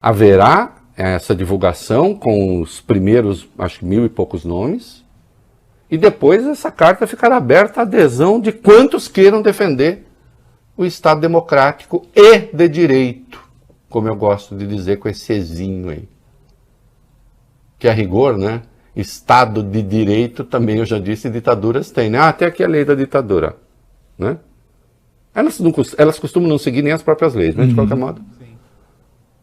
Haverá essa divulgação com os primeiros, acho que 1000 e poucos nomes, e depois essa carta ficará aberta à adesão de quantos queiram defender o Estado democrático e de direito, como eu gosto de dizer com esse ezinho aí. Que a rigor, né? Estado de direito também, eu já disse, ditaduras têm, né? Até aqui a lei da ditadura, né? Elas costumam não seguir nem as próprias leis, né? De qualquer modo. Sim.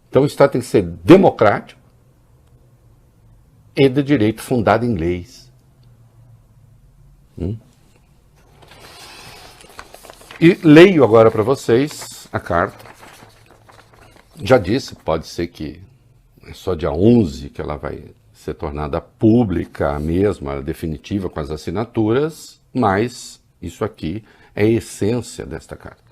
Então o Estado tem que ser democrático e de direito, fundado em leis. E leio agora para vocês a carta. Já disse, pode ser que é só dia 11 que ela vai ser tornada pública mesmo, definitiva com as assinaturas, mas isso aqui é a essência desta carta.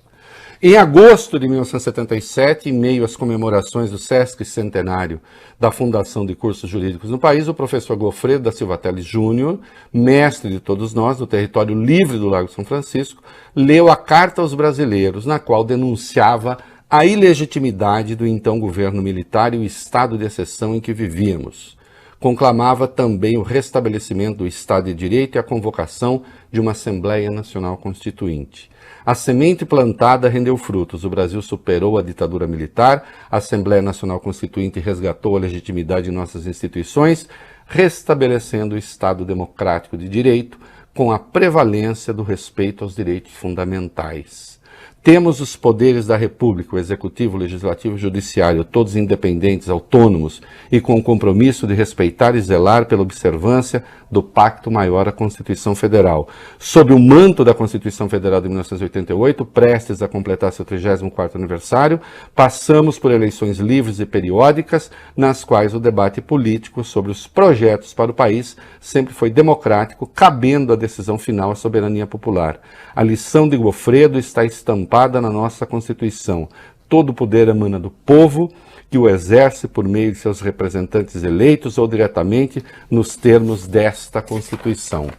Em agosto de 1977, em meio às comemorações do Sesc Centenário da Fundação de Cursos Jurídicos no país, o professor Goffredo da Silva Teles Júnior, mestre de todos nós do território livre do Lago São Francisco, leu a Carta aos Brasileiros, na qual denunciava a ilegitimidade do então governo militar e o estado de exceção em que vivíamos. Conclamava também o restabelecimento do Estado de Direito e a convocação de uma Assembleia Nacional Constituinte. A semente plantada rendeu frutos. O Brasil superou a ditadura militar, a Assembleia Nacional Constituinte resgatou a legitimidade de nossas instituições, restabelecendo o Estado democrático de direito com a prevalência do respeito aos direitos fundamentais. Temos os poderes da República, o Executivo, o Legislativo e o Judiciário, todos independentes, autônomos e com o compromisso de respeitar e zelar pela observância do Pacto Maior à Constituição Federal. Sob o manto da Constituição Federal de 1988, prestes a completar seu 34º aniversário, passamos por eleições livres e periódicas, nas quais o debate político sobre os projetos para o país sempre foi democrático, cabendo a decisão final à soberania popular. A lição de Goffredo está estampada na nossa Constituição. Todo poder emana do povo, que o exerce por meio de seus representantes eleitos ou diretamente nos termos desta Constituição.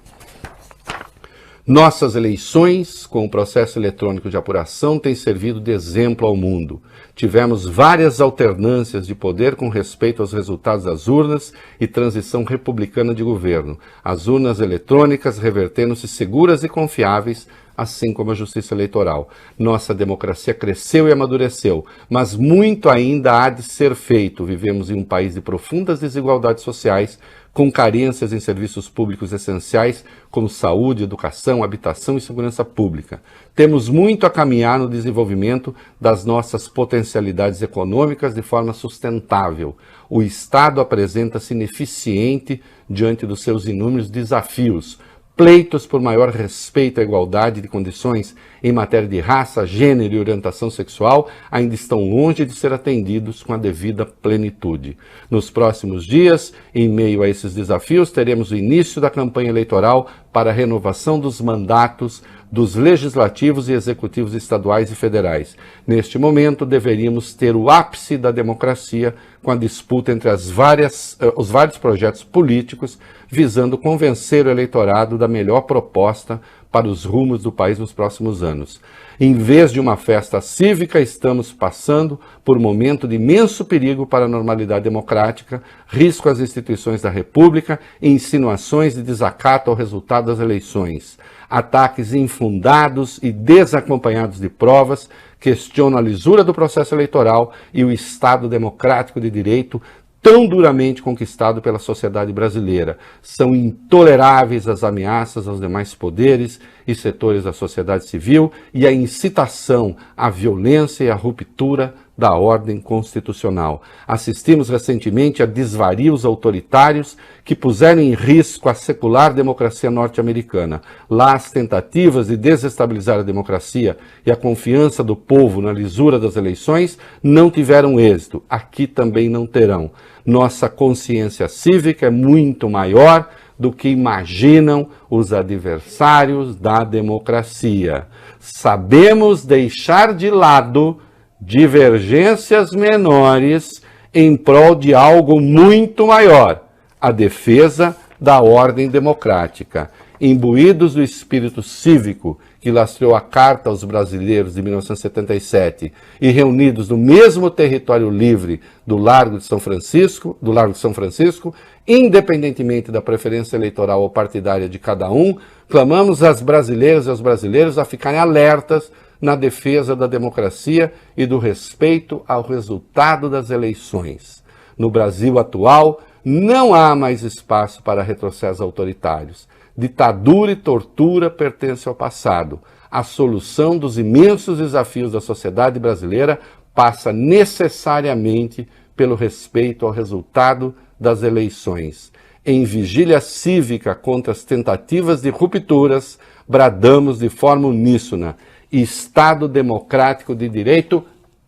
Nossas eleições, com o processo eletrônico de apuração, têm servido de exemplo ao mundo. Tivemos várias alternâncias de poder com respeito aos resultados das urnas e transição republicana de governo. As urnas eletrônicas revertendo-se seguras e confiáveis, assim como a justiça eleitoral. Nossa democracia cresceu e amadureceu, mas muito ainda há de ser feito. Vivemos em um país de profundas desigualdades sociais, com carências em serviços públicos essenciais como saúde, educação, habitação e segurança pública. Temos muito a caminhar no desenvolvimento das nossas potencialidades econômicas de forma sustentável. O Estado apresenta-se ineficiente diante dos seus inúmeros desafios. Pleitos por maior respeito à igualdade de condições em matéria de raça, gênero e orientação sexual ainda estão longe de ser atendidos com a devida plenitude. Nos próximos dias, em meio a esses desafios, teremos o início da campanha eleitoral para a renovação dos mandatos dos legislativos e executivos estaduais e federais. Neste momento, deveríamos ter o ápice da democracia com a disputa entre os vários projetos políticos visando convencer o eleitorado da melhor proposta para os rumos do país nos próximos anos. Em vez de uma festa cívica, estamos passando por um momento de imenso perigo para a normalidade democrática, risco às instituições da República e insinuações de desacato ao resultado das eleições. Ataques infundados e desacompanhados de provas questionam a lisura do processo eleitoral e o Estado democrático de direito tão duramente conquistado pela sociedade brasileira. São intoleráveis as ameaças aos demais poderes e setores da sociedade civil e a incitação à violência e à ruptura da ordem constitucional. Assistimos recentemente a desvarios autoritários que puseram em risco a secular democracia norte-americana. Lá, as tentativas de desestabilizar a democracia e a confiança do povo na lisura das eleições não tiveram êxito. Aqui também não terão. Nossa consciência cívica é muito maior do que imaginam os adversários da democracia. Sabemos deixar de lado divergências menores em prol de algo muito maior, a defesa da ordem democrática. imbuídos do espírito cívico que lastreou a Carta aos Brasileiros de 1977 e reunidos no mesmo território livre do Largo de São Francisco, independentemente da preferência eleitoral ou partidária de cada um, clamamos às brasileiras e aos brasileiros a ficarem alertas na defesa da democracia e do respeito ao resultado das eleições. No Brasil atual, não há mais espaço para retrocessos autoritários. Ditadura e tortura pertencem ao passado. A solução dos imensos desafios da sociedade brasileira passa necessariamente pelo respeito ao resultado das eleições. Em vigília cívica contra as tentativas de rupturas, bradamos de forma uníssona: Estado democrático de direito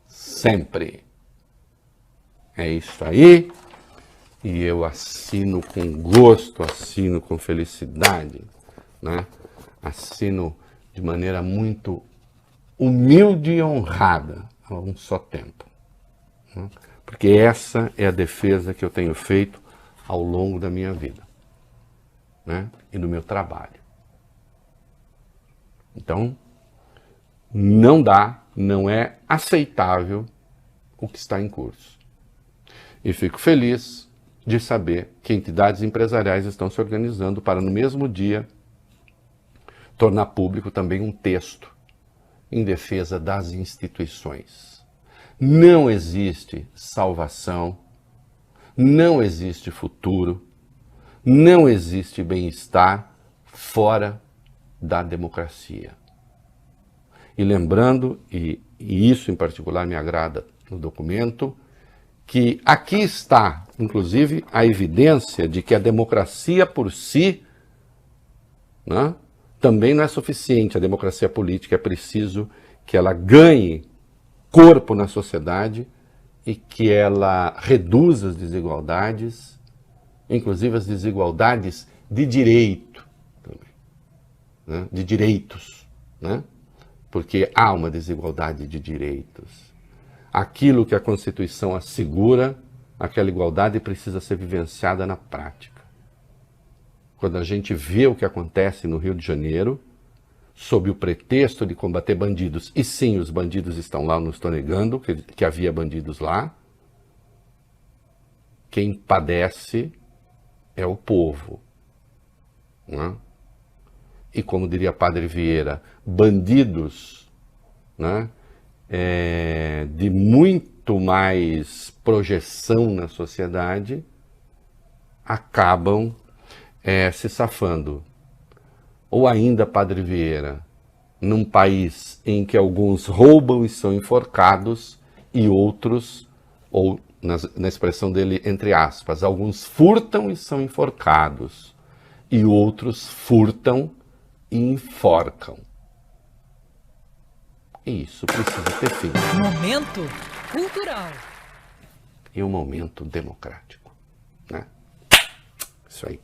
sempre. É isso aí. E eu assino com gosto, assino com felicidade, né? Assino de maneira muito humilde e honrada a um só tempo, né? Porque essa é a defesa que eu tenho feito ao longo da minha vida, né? E do meu trabalho. Então, não é aceitável o que está em curso. E fico feliz de saber que entidades empresariais estão se organizando para, no mesmo dia, tornar público também um texto em defesa das instituições. Não existe salvação, não existe futuro, não existe bem-estar fora da democracia. E lembrando, e isso em particular me agrada no documento, que aqui está, inclusive, a evidência de que a democracia por si, né, também não é suficiente. A democracia política é preciso que ela ganhe corpo na sociedade e que ela reduza as desigualdades, inclusive as desigualdades de direito, também, né, de direitos, né, porque há uma desigualdade de direitos. Aquilo que a Constituição assegura, aquela igualdade precisa ser vivenciada na prática. Quando a gente vê o que acontece no Rio de Janeiro, sob o pretexto de combater bandidos, e sim, os bandidos estão lá, não estou negando que havia bandidos lá, quem padece é o povo, né? E como diria Padre Vieira, bandidos, né, de muito mais projeção na sociedade, acabam se safando. Ou ainda, Padre Vieira, num país em que alguns roubam e são enforcados e outros, ou na expressão dele, entre aspas, alguns furtam e são enforcados e outros furtam e enforcam. E isso precisa ter fim. Momento cultural. E um momento democrático, né? Isso aí.